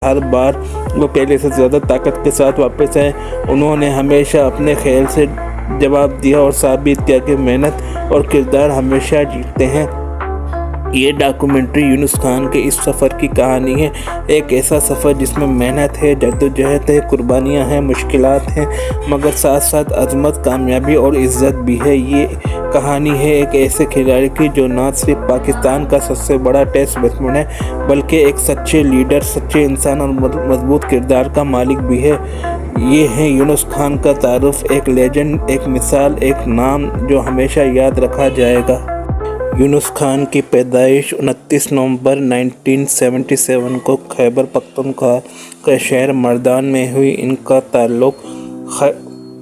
हर बार वो पहले से ज़्यादा ताकत के साथ वापस आए। उन्होंने हमेशा अपने खेल से जवाब दिया और साबित किया कि मेहनत और किरदार हमेशा जीतते हैं। ये डॉक्यूमेंट्री यूनुस खान के इस सफ़र की कहानी है, एक ऐसा सफ़र जिसमें मेहनत है, जद्दोजहद है, कुर्बानियाँ हैं, मुश्किलात हैं, मगर साथ साथ अज़मत, कामयाबी और इज़्ज़त भी है। ये कहानी है एक ऐसे खिलाड़ी की जो न सिर्फ पाकिस्तान का सबसे बड़ा टेस्ट बैट्समैन है, बल्कि एक सच्चे लीडर, सच्चे इंसान और मजबूत किरदार का मालिक भी है। ये है यूनुस खान का तारुफ, एक लेजेंड, एक मिसाल, एक नाम जो हमेशा याद रखा जाएगा। यूनुस खान की पैदाइश 29 नवंबर 1977 को खैबर पख्तूनख्वा के शहर मर्दान में हुई। इनका ताल्लुक़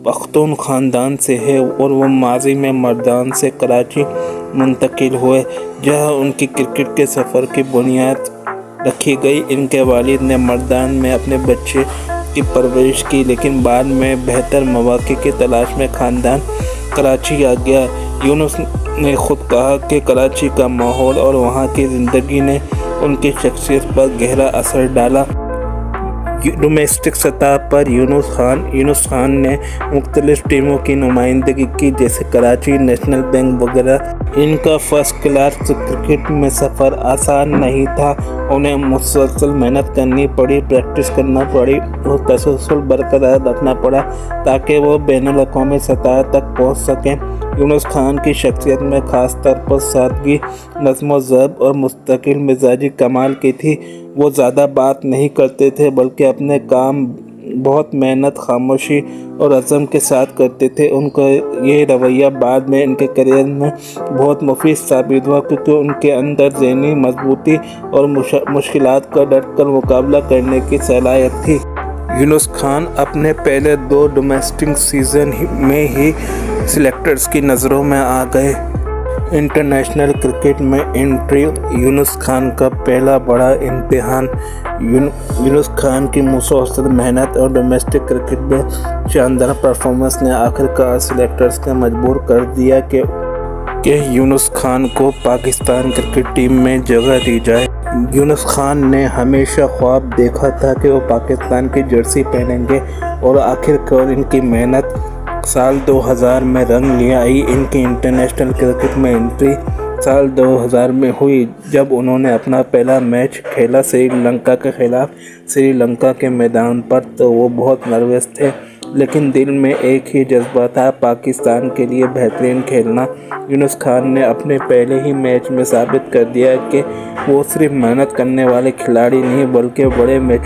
पख्तून ख़ानदान से है और वो माजी में मर्दान से कराची मुंतकिल हुए, जहाँ उनकी क्रिकेट के सफ़र की बुनियाद रखी गई। इनके वालिद ने मर्दान में अपने बच्चे की परवरिश की, लेकिन बाद में बेहतर मौक़े की तलाश में ख़ानदान कराची आ गया। यूनुस ने खुद कहा कि कराची का माहौल और वहाँ की ज़िंदगी ने उनकी शख्सियत पर गहरा असर डाला। डोमेस्टिक सतह पर यूनुस खान ने मुख्तलिफ टीमों की नुमाइंदगी की, जैसे कराची, नेशनल बैंक वगैरह। इनका फर्स्ट क्लास क्रिकेट में सफ़र आसान नहीं था। उन्हें मुसलसल मेहनत करनी पड़ी, प्रैक्टिस करना पड़ी और तसलसल बरकरार रखना पड़ा ताकि वो बैनुल अक़वामी सतह तक पहुँच सकें। यूनुस खान की शख्सियत में ख़ास तौर पर सादगी, नज़्म व ज़ब्त और मुस्तकिल मिजाजी कमाल की थी। वो ज़्यादा बात नहीं करते थे, बल्कि अपने काम बहुत मेहनत, खामोशी और अज़म के साथ करते थे। उनका ये रवैया बाद में इनके करियर में बहुत मुफीद साबित हुआ, क्योंकि उनके अंदर ज़हनी मजबूती और मुश्किलात का डट कर मुकाबला करने की सलाहियत थी। यूनुस खान अपने पहले 2 डोमेस्टिक सीज़न में ही सिलेक्टर्स की नज़रों में आ गए। इंटरनेशनल क्रिकेट में एंट्री यूनुस खान का पहला बड़ा इम्तिहान। यूनुस खान की मुसलसल मेहनत और डोमेस्टिक क्रिकेट में शानदार परफॉर्मेंस ने आखिरकार सिलेक्टर्स को मजबूर कर दिया कि यूनुस खान को पाकिस्तान क्रिकेट टीम में जगह दी जाए। यूनुस खान ने हमेशा ख्वाब देखा था कि वो पाकिस्तान की जर्सी पहनेंगे और आखिरकार इनकी मेहनत साल 2000 में रंग ले आई। इनकी इंटरनेशनल क्रिकेट में एंट्री साल 2000 में हुई, जब उन्होंने अपना पहला मैच खेला श्रीलंका के खिलाफ श्रीलंका के मैदान पर। तो वो बहुत नर्वस थे, लेकिन दिल में एक ही जज्बा था, पाकिस्तान के लिए बेहतरीन खेलना। यूनुस खान ने अपने पहले ही मैच में साबित कर दिया कि वो सिर्फ मेहनत करने वाले खिलाड़ी नहीं, बल्कि बड़े मैचों